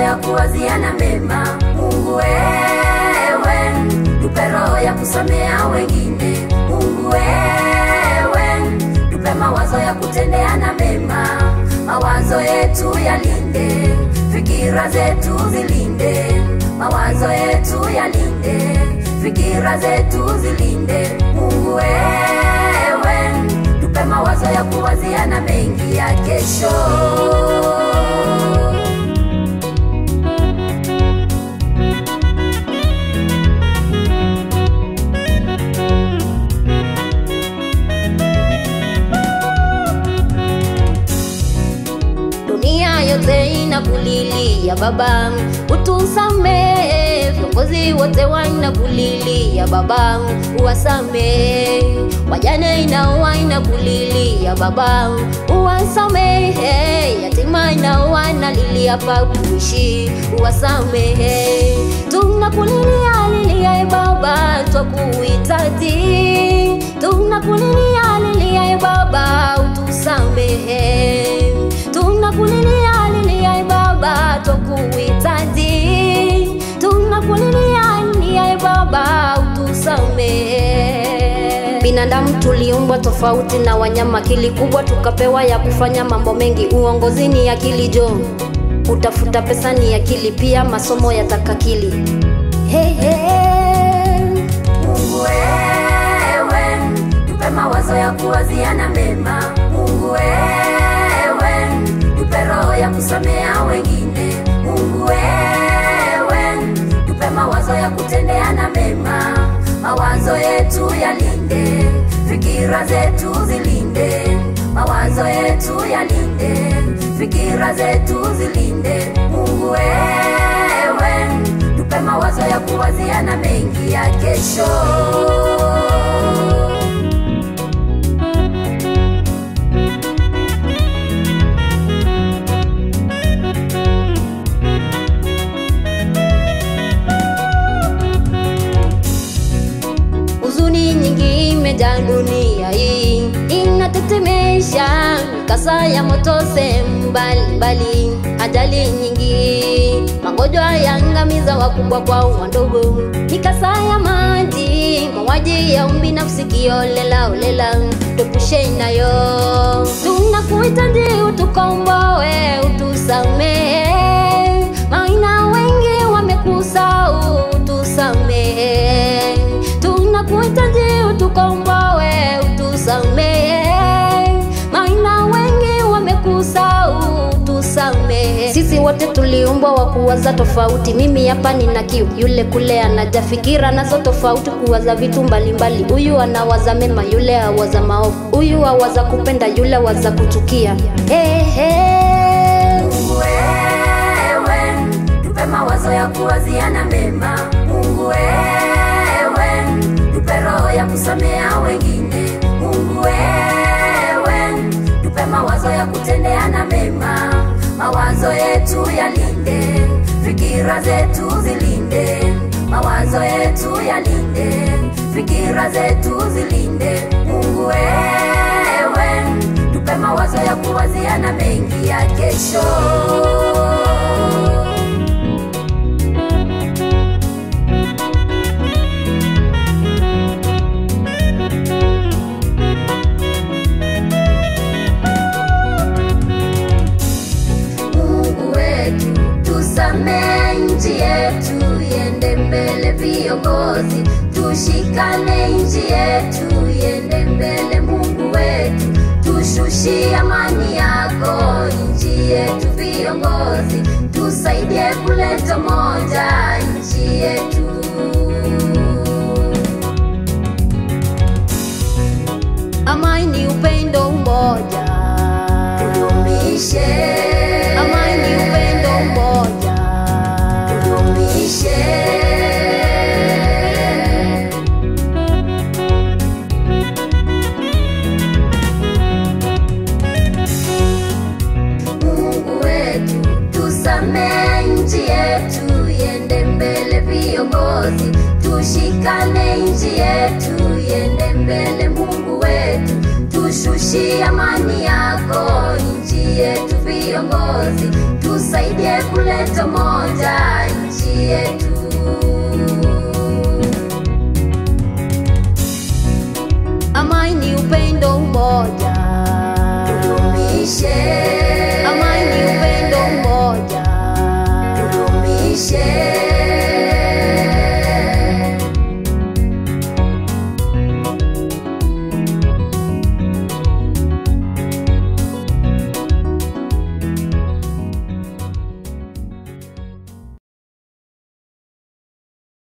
ya kuwaziana mema. Mungu wewe, tupe roho ya kusamea wengine. Mungu wewe, tupe mawazo ya kutendeana mema. Mawazo yetu yalinde, fikira zetu zilinde. Mawazo yetu yalinde, fikira zetu zilinde. Mungu wewe, tupe mawazo ya kuwaziana mengi ya kesho. Dunia yote inakulilia Baba, utusamehe. Viongozi wote wanakulilia Baba, uwasamehe. Wajane nao wanakulilia Baba, uwasamehe. Yatima nao wanalilia pa kuishi, uwasamehe. Tunakulilia lilia Baba, twakuhitaji. Tunakulilia lilia Baba, utusamehe. Tunakulilia lilia Baba, twakuhitaji. Tunakulilia lilia Baba, utusamehe. Binadamu tuliumbwa tofauti na wanyama, akili kubwa tukapewa ya kufanya mambo mengi. Uongozi ni akili jo, utafuta pesa ni akili pia, masomo yataka akili. Hey, hey. Mungu wewe, tupe mawazo ya kuwaziana mema. Mungu wewe, tupe roho ya kusamea wengine. Mungu wewe, tupe mawazo ya kutendeana mema. Mawazo yetu yalinde, fikira zetu zilinde. Mawazo yetu yalinde, fikira zetu zilinde. Mungu wewe, tupe mawazo ya kuwaziana mengi ya kesho. Huzuni nyingi imejaa dunia hii, inatetemesha. Mikasa ya moto sehemu mbalimbali, ajali nyingi, magonjwa yaangamiza wakubwa kwa wadogo. Mikasa ya maji, mauaji ya ubinafsi kiolela olela, tupushe nayo. Tunakuhitaji utukomboe, utusamehe. Maana wengi wamekusahau, utusamehe. Tunakuhitaji utukomboe, utusamehe. Maana wengi wamekusahau, utusamehe. Sisi wote tuliumbwa wa kuwaza tofauti. Mimi hapa nina kiu, yule kule anaja, fikira nazo tofauti, kuwaza vitu mbalimbali. Huyu anawaza mema, yule awaza maovu. Huyu awaza kupenda, yule awaza kuchukia. Hey, hey. Mungu wewe, tupe mawazo ya kuwaziana mema. Mungu wewe, tupe roho ya kusamea wengine. Mungu wewe, tupe mawazo ya kutendeana mema. Mawazo yetu yalinde, fikira zetu zilinde. Mawazo yetu yalinde, fikira zetu zilinde. Mungu wewe, tupe mawazo ya kuwaziana mengi ya kesho. Tusamehe nchi yetu iende mbele, viongozi tushikane, nchi yetu iende mbele. Mungu wetu, tushushie amani yako nchi yetu. Viongozi tusaidie kuleta moja nchi yetu. Amani, upendo, umoja, tudumishe. Amani, upendo, umoja, tudumishe. Mungu wetu, tusamehe nchi yetu iende mbele. Viongozi tushikane, nchi yetu iende mbele. Mungu wetu, tushushie amani yako nchi yetu. Viongozi tusaidie kuleta moja nchi yetu. Amani, upendo, umoja